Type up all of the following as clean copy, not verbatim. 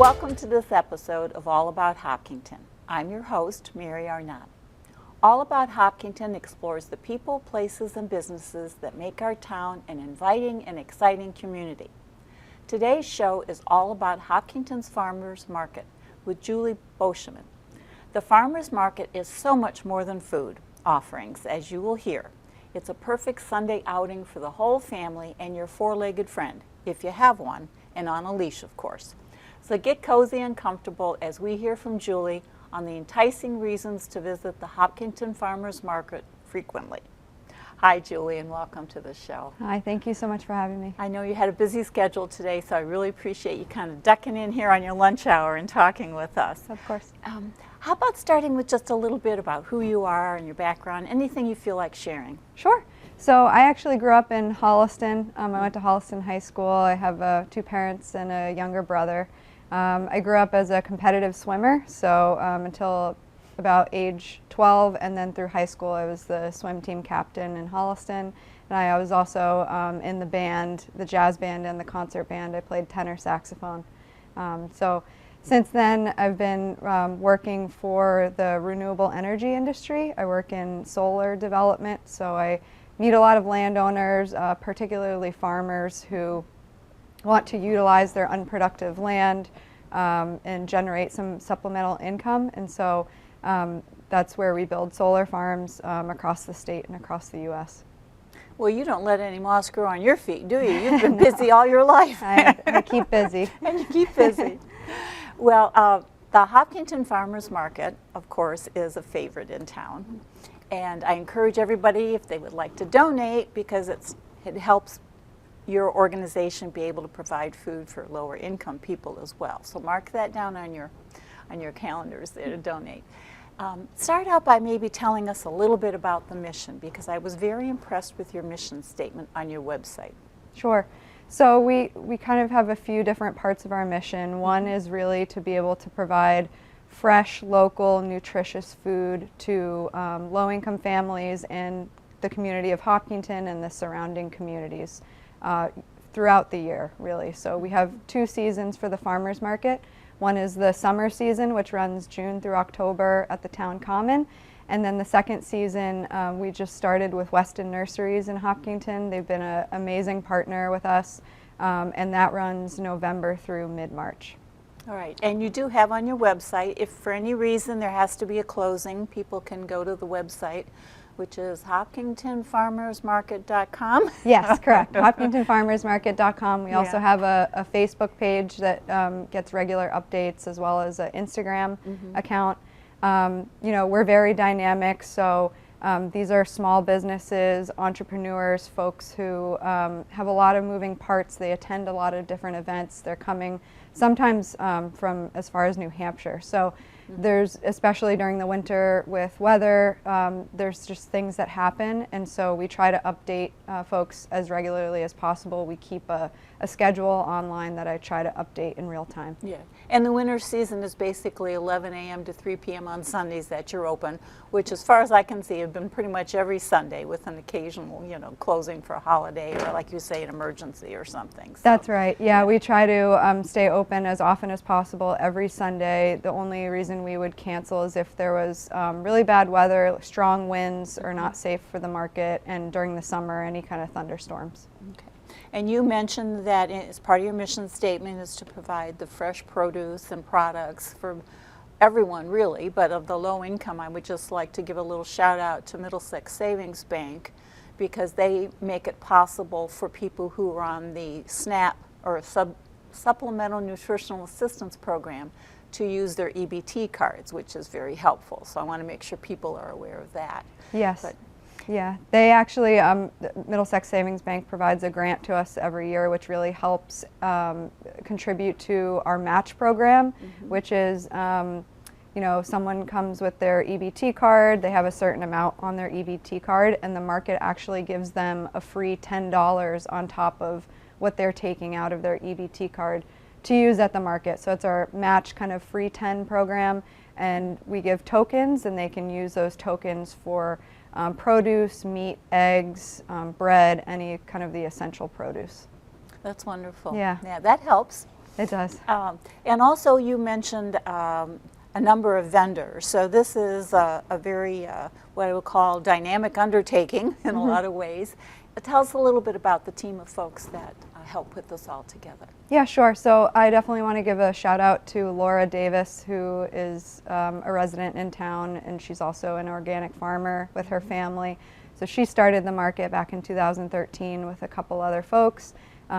Welcome to this episode of All About Hopkinton. I'm your host, Mary Arnott. All About Hopkinton explores the people, places, and businesses that make our town an inviting and exciting community. Today's show is all about Hopkinton's Farmers Market with Julie Boscheman. The Farmers Market is so much more than food offerings, as you will hear. It's a perfect Sunday outing for the whole family and your four-legged friend, if you have one, and on a leash, of course. So get cozy and comfortable as we hear from Julie on the enticing reasons to visit the Hopkinton Farmers Market frequently. Hi, Julie, and welcome to the show. Hi, thank you so much for having me. I know you had a busy schedule today, so I really appreciate you kind of ducking in here on your lunch hour and talking with us. Of course. How about starting with just a little bit about who you are and your background, anything you feel like sharing? Sure. So I actually grew up in Holliston. I went to Holliston High School. I have two parents and a younger brother. I grew up as a competitive swimmer, so until about age 12, and then through high school I was the swim team captain in Holliston, and I was also in the band, the jazz band and the concert band. I played tenor saxophone. So since then I've been working for the renewable energy industry. I work in solar development, so I meet a lot of landowners, particularly farmers who want to utilize their unproductive land and generate some supplemental income, and so that's where we build solar farms across the state and across the U.S. Well, you don't let any moss grow on your feet, do you? You've been busy all your life. I keep busy. And you keep busy. Well, the Hopkinton Farmers Market, of course, is a favorite in town, and I encourage everybody, if they would like to donate, because it helps your organization be able to provide food for lower income people as well. So mark that down on your calendars there to donate. Start out by maybe telling us a little bit about the mission, because I was very impressed with your mission statement on your website. Sure. So we kind of have a few different parts of our mission. One is really to be able to provide fresh, local, nutritious food to low-income families in the community of Hopkinton and the surrounding communities throughout the year, really. So we have two seasons for the farmers market. One is the summer season, which runs June through October at the town common, and then the second season we just started with Weston Nurseries in Hopkinton. They've been an amazing partner with us, and that runs November through mid-March. All right, and you do have on your website, if for any reason there has to be a closing, people can go to the website, which is hopkintonfarmersmarket.com. Yes, correct. hopkintonfarmersmarket.com. We also have a Facebook page that gets regular updates, as well as an Instagram account. You know, we're very dynamic, so these are small businesses, entrepreneurs, folks who have a lot of moving parts. They attend a lot of different events. They're coming sometimes from as far as New Hampshire. So there's, especially during the winter with weather, there's just things that happen, and so we try to update folks as regularly as possible. We keep a schedule online that I try to update in real time. Yeah, and the winter season is basically 11 a.m. to 3 p.m. on Sundays that you're open, which as far as I can see have been pretty much every Sunday, with an occasional, you know, closing for a holiday or, like you say, an emergency or something. So, that's right. Yeah, we try to stay open as often as possible every Sunday. The only reason we would cancel is if there was really bad weather, strong winds, or not safe for the market, and during the summer, any kind of thunderstorms. Okay. And you mentioned that as part of your mission statement is to provide the fresh produce and products for everyone, really, but of the low income. I would just like to give a little shout out to Middlesex Savings Bank, because they make it possible for people who are on the SNAP or Supplemental Nutritional Assistance Program to use their EBT cards, which is very helpful. So I want to make sure people are aware of that. Yes. Yeah, they actually, Middlesex Savings Bank provides a grant to us every year, which really helps contribute to our match program, which is, you know, someone comes with their EBT card, they have a certain amount on their EBT card, and the market actually gives them a free $10 on top of what they're taking out of their EBT card to use at the market. So it's our match kind of free 10 program, and we give tokens, and they can use those tokens for produce, meat, eggs, bread, any kind of the essential produce. That's wonderful. Yeah. Yeah, that helps. It does. And also you mentioned a number of vendors. So this is a very, what I would call dynamic undertaking in a lot of ways. Tell us a little bit about the team of folks that help put this all together. Yeah, sure. So I definitely want to give a shout out to Laura Davis, who is a resident in town, and she's also an organic farmer with her family. So she started the market back in 2013 with a couple other folks.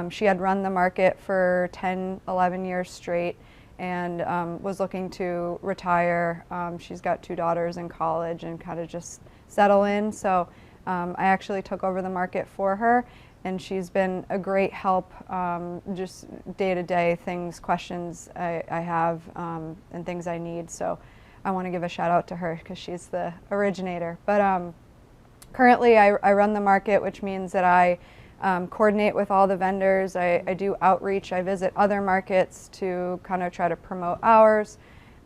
She had run the market for 10, 11 years straight and was looking to retire. She's got 2 daughters in college and kind of just settle in. So I actually took over the market for her, and she's been a great help, just day-to-day things, questions I have, and things I need. So I want to give a shout out to her because she's the originator. But currently I run the market, which means that I coordinate with all the vendors. I do outreach. I visit other markets to kind of try to promote ours.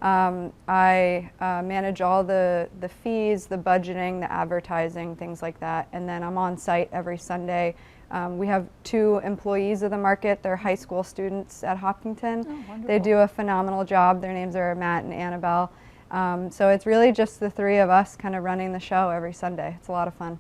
I manage all the fees, the budgeting, the advertising, things like that. And then I'm on site every Sunday. We have 2 employees of the market. They're high school students at Hopkinton. Oh, wonderful. They do a phenomenal job. Their names are Matt and Annabelle. So it's really just the 3 of us kind of running the show every Sunday. It's a lot of fun.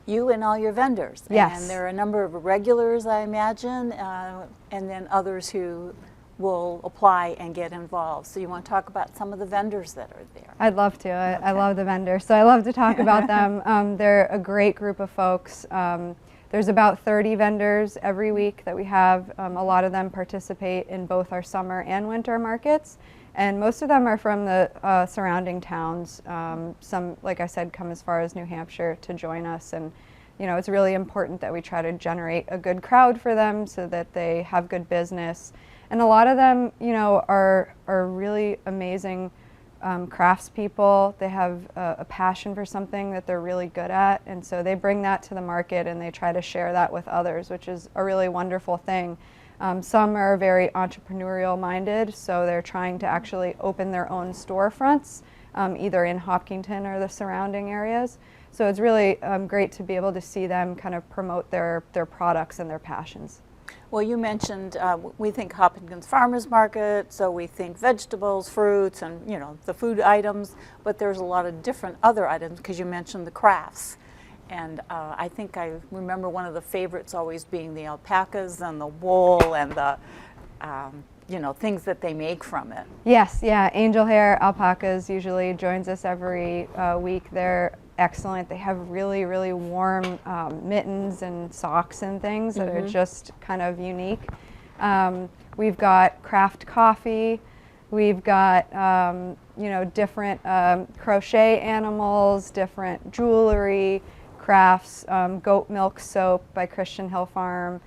You and all your vendors. Yes. And there are a number of regulars, I imagine, and then others who will apply and get involved. So you want to talk about some of the vendors that are there? I'd love to. I love the vendors, so I love to talk about them. They're a great group of folks. There's about 30 vendors every week that we have. A lot of them participate in both our summer and winter markets, and most of them are from the surrounding towns. Some, like I said, come as far as New Hampshire to join us, and it's really important that we try to generate a good crowd for them so that they have good business. And a lot of them, are really amazing craftspeople. They have a passion for something that they're really good at, and so they bring that to the market and they try to share that with others, which is a really wonderful thing. Some are very entrepreneurial minded, so they're trying to actually open their own storefronts, either in Hopkinton or the surrounding areas. So it's really great to be able to see them kind of promote their products and their passions. Well, you mentioned we think Hopkinton's Farmers Market, so we think vegetables, fruits, and the food items, but there's a lot of different other items because you mentioned the crafts. And I think I remember one of the favorites always being the alpacas and the wool and the things that they make from it. Yes, yeah, angel hair alpacas usually joins us every week. They're excellent. They have really, really warm mittens and socks and things that are just kind of unique. We've got craft coffee. We've got different crochet animals, different jewelry, crafts, goat milk soap by Christian Hill Farm,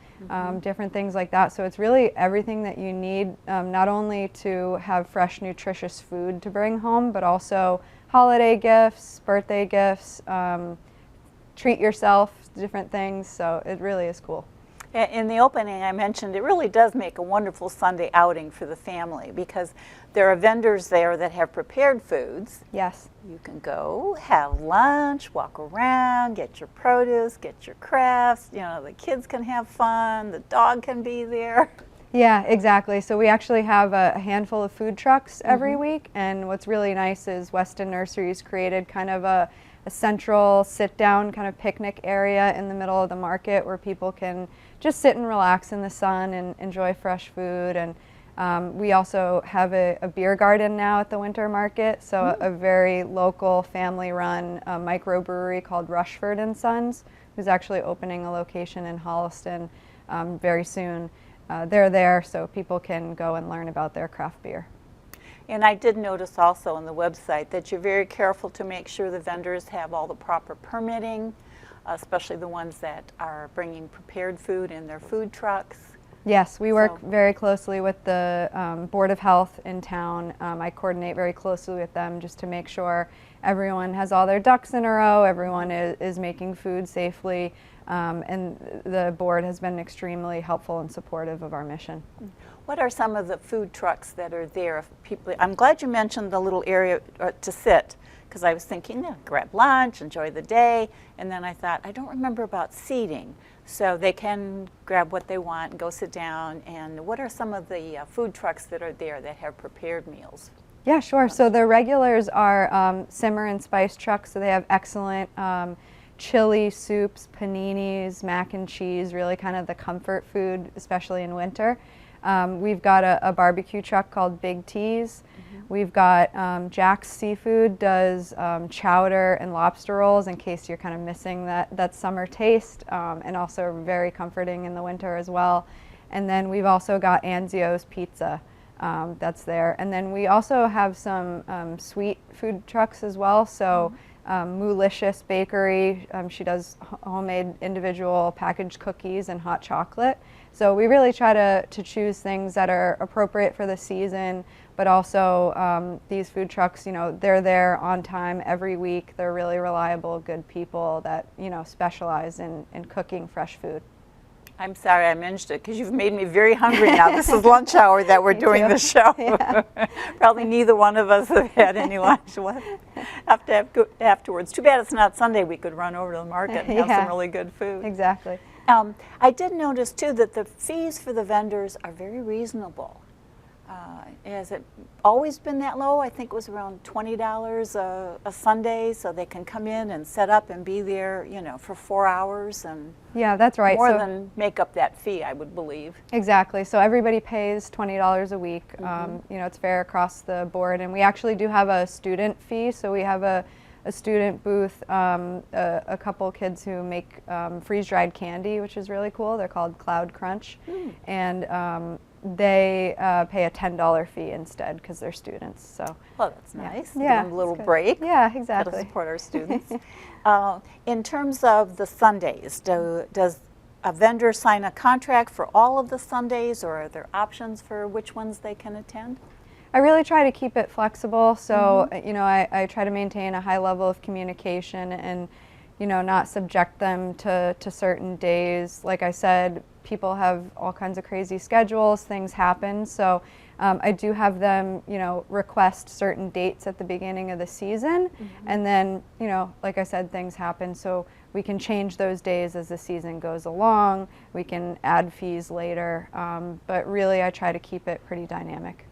different things like that. So it's really everything that you need, not only to have fresh, nutritious food to bring home, but also holiday gifts, birthday gifts, treat yourself, different things. So it really is cool. In the opening, I mentioned it really does make a wonderful Sunday outing for the family because there are vendors there that have prepared foods. Yes. You can go, have lunch, walk around, get your produce, get your crafts. The kids can have fun, the dog can be there. Yeah, exactly. So we actually have a handful of food trucks every week, and what's really nice is Weston Nurseries created kind of a central sit-down kind of picnic area in the middle of the market where people can just sit and relax in the sun and enjoy fresh food. And we also have a beer garden now at the winter market, so a very local family-run microbrewery called Rushford and Sons, who's actually opening a location in Holliston very soon. They're there so people can go and learn about their craft beer. And I did notice also on the website that you're very careful to make sure the vendors have all the proper permitting, especially the ones that are bringing prepared food in their food trucks. Yes, we work very closely with the Board of Health in town. I coordinate very closely with them just to make sure everyone has all their ducks in a row, everyone is making food safely, and the board has been extremely helpful and supportive of our mission. What are some of the food trucks that are there? I'm glad you mentioned the little area to sit, because I was thinking, grab lunch, enjoy the day, and then I thought, I don't remember about seating. So they can grab what they want and go sit down. And what are some of the food trucks that are there that have prepared meals? Yeah, sure. So the regulars are simmer and spice trucks, so they have excellent chili soups, paninis, mac and cheese, really kind of the comfort food, especially in winter. We've got a barbecue truck called Big T's. We've got Jack's Seafood does chowder and lobster rolls in case you're kind of missing that summer taste, and also very comforting in the winter as well. And then we've also got Anzio's Pizza. That's there. And then we also have some sweet food trucks as well. So Moolicious Bakery, she does homemade individual packaged cookies and hot chocolate. So we really try to choose things that are appropriate for the season, but also these food trucks, they're there on time every week. They're really reliable, good people that, specialize in cooking fresh food. I'm sorry I mentioned it because you've made me very hungry now. This is lunch hour that we're doing the show. Yeah. Probably neither one of us have had any lunch. We'll have to have afterwards. Too bad it's not Sunday. We could run over to the market and have some really good food. Exactly. I did notice too that the fees for the vendors are very reasonable. Has it always been that low? I think it was around $20 a Sunday, so they can come in and set up and be there, for 4 hours, and yeah, that's right. More than make up that fee, I would believe. Exactly. So everybody pays $20 a week. It's fair across the board, and we actually do have a student fee. So we have a student booth, a couple kids who make freeze-dried candy, which is really cool. They're called Cloud Crunch, and they pay a $10 fee instead because they're students. So, well, that's nice. Yeah, give them a little break. Yeah, exactly. Got to support our students. In terms of the Sundays, does a vendor sign a contract for all of the Sundays, or are there options for which ones they can attend? I really try to keep it flexible. So, I try to maintain a high level of communication and, not subject them to certain days. Like I said, people have all kinds of crazy schedules, things happen. So I do have them, request certain dates at the beginning of the season. And then, like I said, things happen. So we can change those days as the season goes along. We can add fees later. But really, I try to keep it pretty dynamic.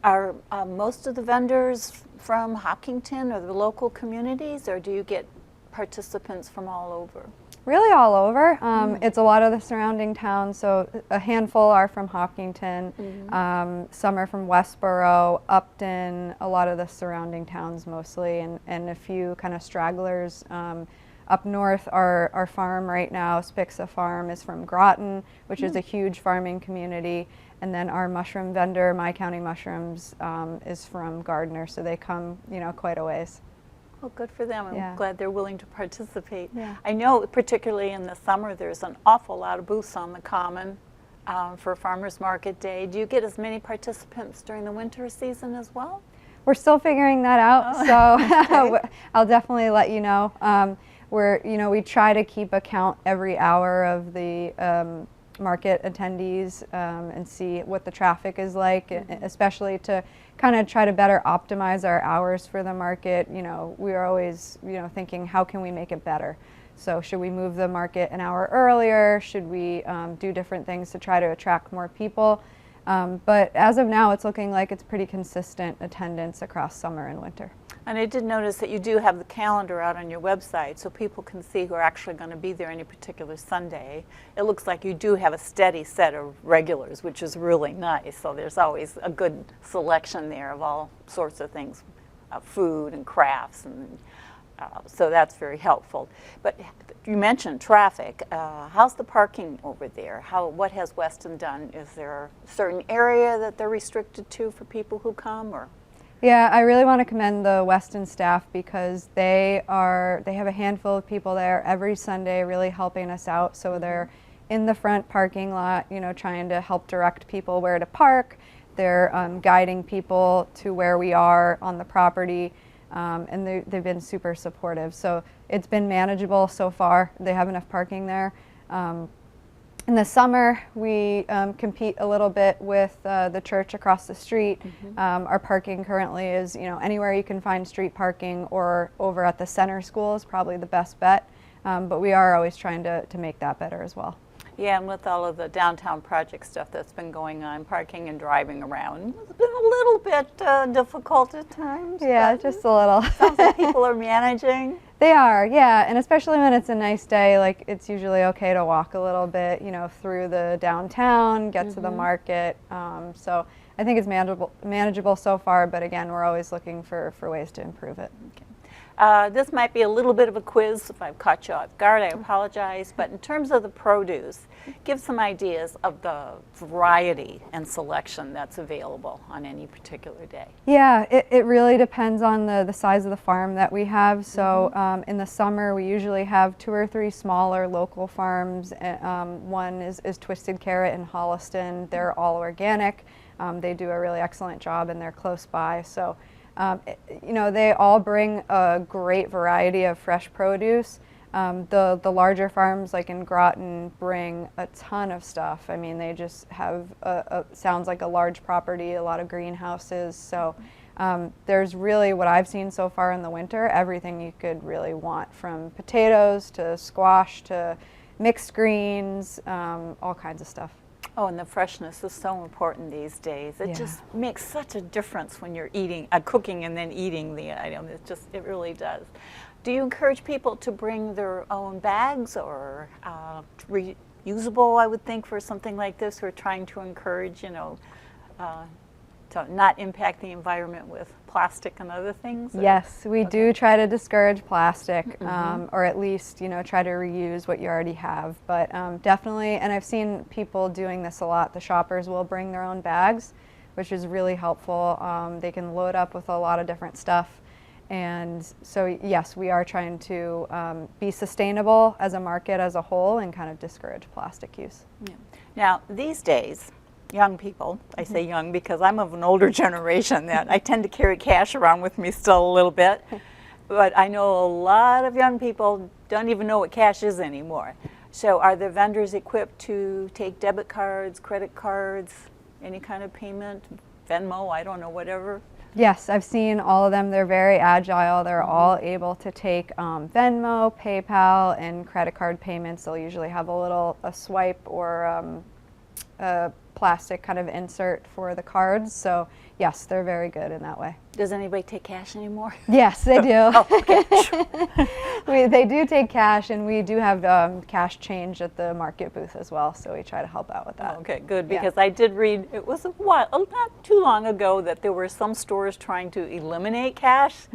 Are most of the vendors from Hopkinton or the local communities, or do you get participants from all over? Really all over. It's a lot of the surrounding towns, so a handful are from Hopkinton, some are from Westboro, Upton, a lot of the surrounding towns mostly, and a few kind of stragglers. Up north, our farm right now, Spixa Farm, is from Groton, which is a huge farming community. And then our mushroom vendor, My County Mushrooms, is from Gardner, so they come, quite a ways. Well, good for them. I'm glad they're willing to participate. Yeah. I know, particularly in the summer, there's an awful lot of booths on the Common for Farmers Market Day. Do you get as many participants during the winter season as well? We're still figuring that out, so I'll definitely let you know. We try to keep a count every hour of the market attendees and see what the traffic is like, especially to kind of try to better optimize our hours for the market. We are always, thinking, how can we make it better? So should we move the market an hour earlier? Should we do different things to try to attract more people? But as of now, it's looking like it's pretty consistent attendance across summer and winter. And I did notice that you do have the calendar out on your website so people can see who are actually going to be there any particular Sunday. It looks like you do have a steady set of regulars, which is really nice. So there's always a good selection there of all sorts of things, food and crafts, and so that's very helpful. But you mentioned traffic. How's the parking over there? What has Weston done? Is there a certain area that they're restricted to for people who come, or? Yeah, I really want to commend the Weston staff because they have a handful of people there every Sunday really helping us out. So they're in the front parking lot, trying to help direct people where to park. They're guiding people to where we are on the property, and they've been super supportive. So it's been manageable so far. They have enough parking there. In the summer, we compete a little bit with the church across the street. Our parking currently is, anywhere you can find street parking or over at the center school is probably the best bet. But we are always trying to make that better as well. Yeah, and with all of the downtown project stuff that's been going on, parking and driving around, it's been a little bit difficult at times. Yeah, just a little. Sounds like people are managing. They are, yeah, and especially when it's a nice day, like it's usually okay to walk a little bit, through the downtown, get to the market. So I think it's manageable so far, but again, we're always looking for ways to improve it. Okay. This might be a little bit of a quiz. If I've caught you off guard, I apologize. But in terms of the produce, give some ideas of the variety and selection that's available on any particular day. Yeah, it really depends on the size of the farm that we have. So in the summer, we usually have 2 or 3 smaller local farms. One is Twisted Carrot in Holliston. They're all organic. They do a really excellent job, and they're close by. So they all bring a great variety of fresh produce. The larger farms like in Groton bring a ton of stuff. I mean, they just have sounds like a large property, a lot of greenhouses. So there's really, what I've seen so far in the winter, everything you could really want, from potatoes to squash to mixed greens, all kinds of stuff. Oh, and the freshness is so important these days. It just makes such a difference when you're cooking and then eating the item. It really does. Do you encourage people to bring their own bags or reusable, I would think, for something like this? We're trying to encourage, to not impact the environment with plastic and other things? Yes, we do try to discourage plastic, or at least, try to reuse what you already have. But definitely, and I've seen people doing this a lot, the shoppers will bring their own bags, which is really helpful. They can load up with a lot of different stuff. And so, yes, we are trying to be sustainable as a market as a whole and kind of discourage plastic use. Yeah. Now, these days, young people, I say young because I'm of an older generation that I tend to carry cash around with me still a little bit, but I know a lot of young people don't even know what cash is anymore. So are the vendors equipped to take debit cards, credit cards, any kind of payment, Venmo, I don't know, whatever? Yes, I've seen all of them. They're very agile. They're all able to take Venmo, PayPal, and credit card payments. They'll usually have a swipe or a plastic kind of insert for the cards. So yes, they're very good in that way. Does anybody take cash anymore? Yes, they do. Oh, okay. They do take cash, and we do have cash change at the market booth as well, so we try to help out with that. Okay, good, because I did read, it was not too long ago, that there were some stores trying to eliminate cash,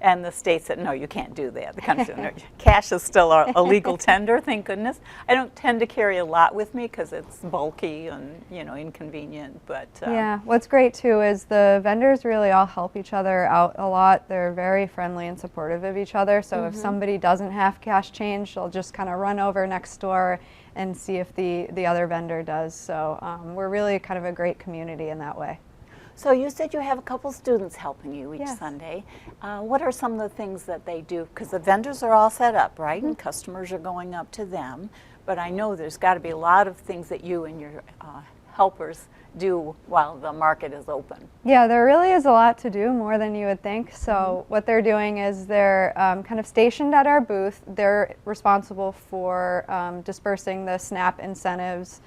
and the state said, no, you can't do that. The country, no, cash is still a legal tender, thank goodness. I don't tend to carry a lot with me because it's bulky and inconvenient, but yeah, what's great too is the vendors really all help each other out a lot. They're very friendly and supportive of each other, so if somebody doesn't have cash change, they'll just kind of run over next door and see if the other vendor does. So we're really kind of a great community in that way. So you said you have a couple students helping you each Yes. Sunday. What are some of the things that they do? Because the vendors are all set up, right? And customers are going up to them. But I know there's got to be a lot of things that you and your helpers do while the market is open. Yeah, there really is a lot to do, more than you would think. So what they're doing is they're kind of stationed at our booth. They're responsible for dispersing the SNAP incentives,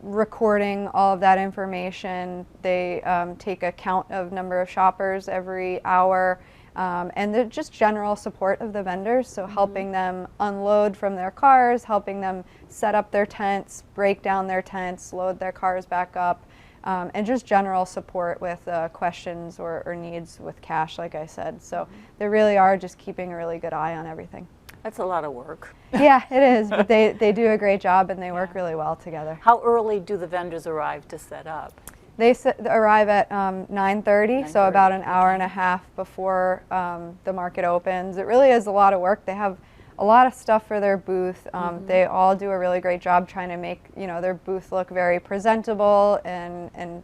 recording all of that information. They take a count of number of shoppers every hour, and they're just general support of the vendors, so helping them unload from their cars, helping them set up their tents, break down their tents, load their cars back up, and just general support with questions or needs with cash, like I said. So they really are just keeping a really good eye on everything. That's a lot of work. Yeah, it is, but they do a great job, and they work really well together. How early do the vendors arrive to set up? They arrive at 9:30, so 9:30, about an hour and a half before the market opens. It really is a lot of work. They have a lot of stuff for their booth. They all do a really great job trying to make their booth look very presentable and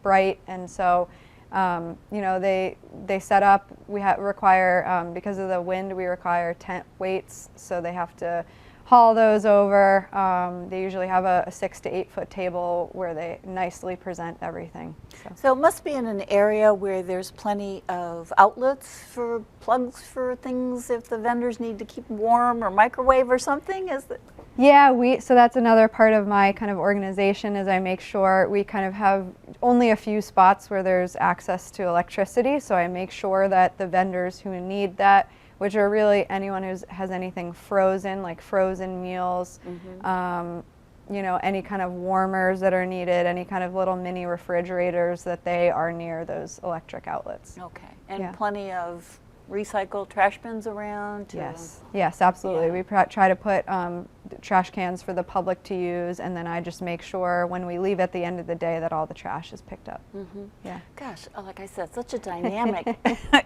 bright. And so they set up. We require, because of the wind, we require tent weights, so they have to haul those over. They usually have a 6 to 8 foot table where they nicely present everything. So it must be in an area where there's plenty of outlets for plugs for things if the vendors need to keep warm or microwave or something. Yeah, so that's another part of my kind of organization is I make sure we kind of have only a few spots where there's access to electricity. So I make sure that the vendors who need that, which are really anyone who has anything frozen, like frozen meals, you know, any kind of warmers that are needed, any kind of little mini refrigerators, that they are near those electric outlets. Okay, and plenty of recycled trash bins around? Yes, absolutely. We try to put trash cans for the public to use, and then I just make sure when we leave at the end of the day that all the trash is picked up. Yeah. Gosh, like I said, such a dynamic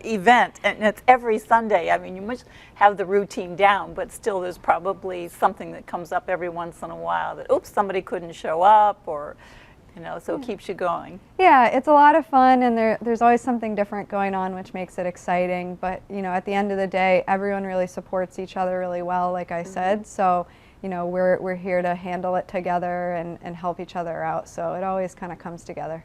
event, and it's every Sunday. I mean, you must have the routine down, but still there's probably something that comes up every once in a while that, oops, somebody couldn't show up, or you know, so it keeps you going. Yeah, it's a lot of fun, and there's always something different going on, which makes it exciting. But you know, at the end of the day, everyone really supports each other really well, like I said. So you know, we're here to handle it together and help each other out. So it always kind of comes together.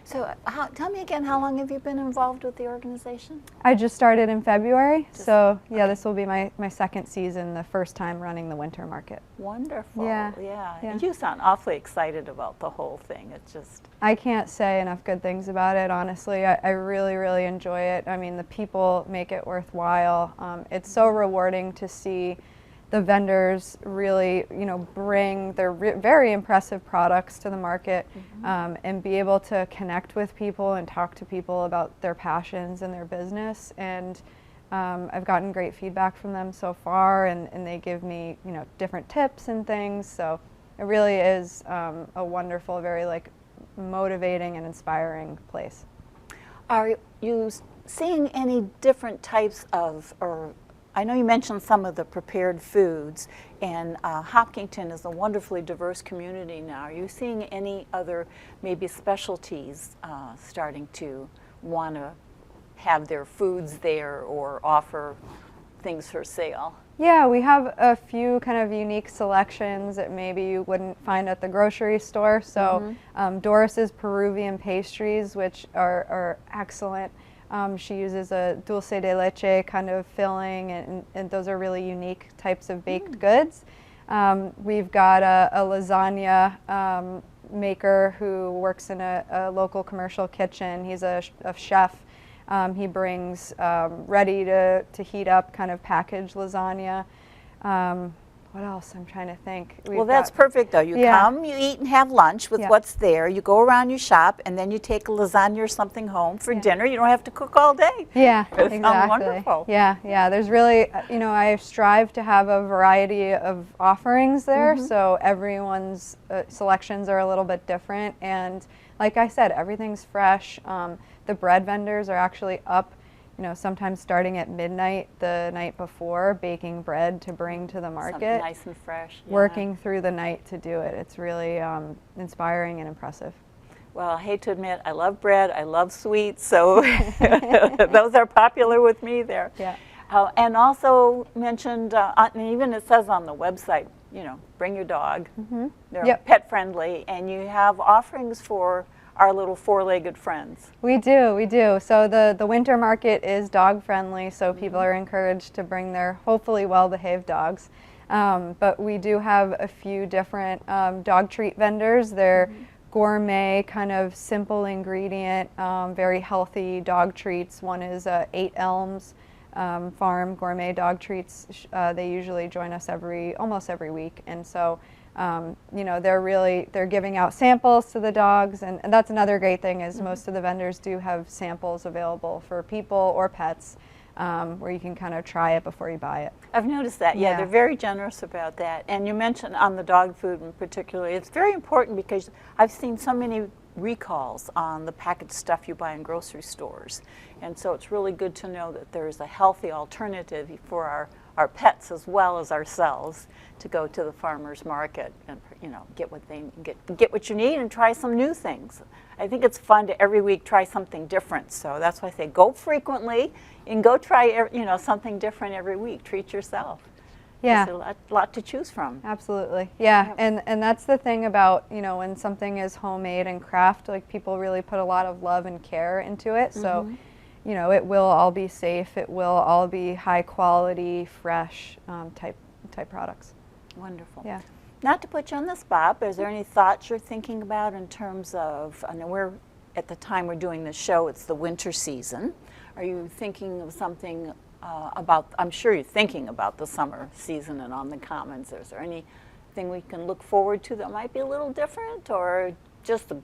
So tell me again, how long have you been involved with the organization? I just started in February, so yeah, this will be my second season, the first time running the winter market. Wonderful. Yeah. And you sound awfully excited about the whole thing. It's just... I can't say enough good things about it, honestly. I really, really enjoy it. I mean, the people make it worthwhile. It's so rewarding to see the vendors really, you know, bring their very impressive products to the market, and be able to connect with people and talk to people about their passions and their business. And I've gotten great feedback from them so far, and they give me, you know, different tips and things. So it really is a wonderful, very like motivating and inspiring place. Are you seeing any different types of, or I know you mentioned some of the prepared foods, and Hopkinton is a wonderfully diverse community now. Are you seeing any other maybe specialties starting to want to have their foods there or offer things for sale? Yeah, we have a few kind of unique selections that maybe you wouldn't find at the grocery store. So Doris's Peruvian pastries, which are excellent. She uses a dulce de leche kind of filling, and those are really unique types of baked goods. We've got a lasagna maker who works in a local commercial kitchen. He's a chef. He brings ready to heat up kind of packaged lasagna. What else? I'm trying to think. Well, that's perfect, though. You come, you eat and have lunch with what's there. You go around, you shop, and then you take a lasagna or something home for dinner. You don't have to cook all day. Yeah, exactly. Wonderful. Yeah. There's really, you know, I strive to have a variety of offerings there, so everyone's selections are a little bit different. And like I said, everything's fresh. The bread vendors are actually up, you know, sometimes starting at midnight the night before, baking bread to bring to the market. Something nice and fresh. Working through the night to do it. It's really inspiring and impressive. Well, I hate to admit, I love bread, I love sweets, so those are popular with me there. Yeah. And also mentioned, and even it says on the website, you know, bring your dog. They're pet friendly, and you have offerings for our little four-legged friends. We do. So the winter market is dog friendly, so people are encouraged to bring their hopefully well-behaved dogs. But we do have a few different dog treat vendors. They're gourmet, kind of simple ingredient, very healthy dog treats. One is 8 Elms Farm Gourmet Dog Treats. They usually join us almost every week, and so you know, they're giving out samples to the dogs, and that's another great thing is most of the vendors do have samples available for people or pets, where you can kind of try it before you buy it. I've noticed that. Yeah, they're very generous about that. And you mentioned on the dog food in particular, it's very important because I've seen so many recalls on the packaged stuff you buy in grocery stores, and so it's really good to know that there's a healthy alternative for our pets as well as ourselves to go to the farmer's market and, you know, get what you need and try some new things. I think it's fun to every week try something different, so that's why I say go frequently and go try, you know, something different every week. Treat yourself. Yeah. There's a lot to choose from. Absolutely. Yeah. Yep. And that's the thing about, when something is homemade and craft, like people really put a lot of love and care into it. So, it will all be safe. It will all be high quality, fresh type products. Wonderful. Yeah. Not to put you on the spot, but is there any thoughts you're thinking about in terms of, I know we're, at the time we're doing this show, it's the winter season. Are you thinking of something about, I'm sure you're thinking about the summer season and on the commons. Is there anything we can look forward to that might be a little different, or just the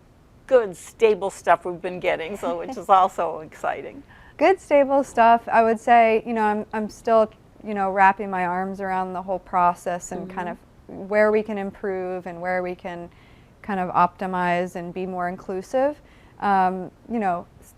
good, stable stuff we've been getting, so which is also exciting? Good, stable stuff. I would say, I'm still, wrapping my arms around the whole process and kind of where we can improve and where we can kind of optimize and be more inclusive.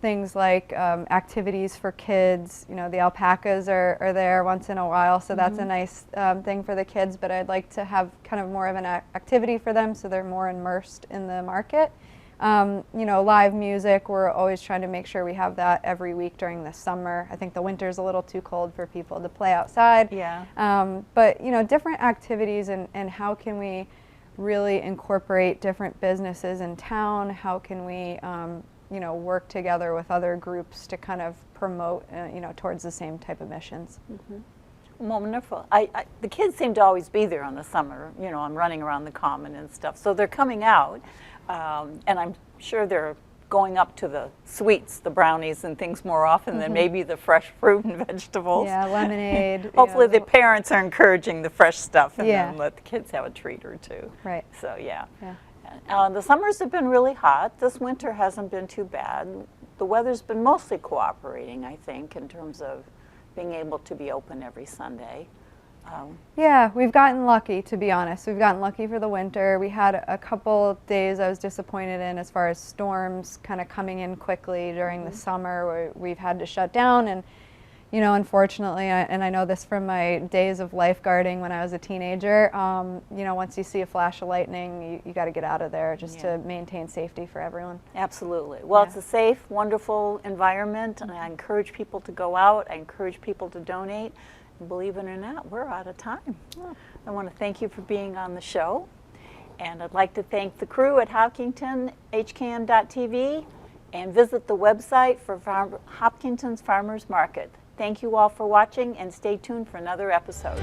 Things like activities for kids. The alpacas are there once in a while, so that's a nice thing for the kids, but I'd like to have kind of more of an activity for them so they're more immersed in the market. Live music, we're always trying to make sure we have that every week during the summer. I think the winter's a little too cold for people to play outside. Yeah. But, different activities and how can we really incorporate different businesses in town? How can we, work together with other groups to kind of promote, towards the same type of missions? Wonderful. The kids seem to always be there on the summer. I'm running around the common and stuff. So they're coming out, and I'm sure they're going up to the sweets, the brownies and things more often than maybe the fresh fruit and vegetables. Yeah, lemonade. Hopefully the parents are encouraging the fresh stuff and Yeah. then let the kids have a treat or two. Right. So yeah. Yeah. The summers have been really hot. This winter hasn't been too bad. The weather's been mostly cooperating, I think, in terms of being able to be open every Sunday. Yeah, we've gotten lucky, to be honest. We've gotten lucky for the winter. We had a couple days I was disappointed in as far as storms kind of coming in quickly during the summer where we've had to shut down. And, unfortunately, and I know this from my days of lifeguarding when I was a teenager, once you see a flash of lightning, you got to get out of there just to maintain safety for everyone. Absolutely. Well, Yeah. it's a safe, wonderful environment, and I encourage people to go out. I encourage people to donate. And believe it or not, we're out of time. I want to thank you for being on the show, and I'd like to thank the crew at Hopkinton, HKN.TV, and visit the website for Hopkinton's Farmers Market. Thank you all for watching, and stay tuned for another episode.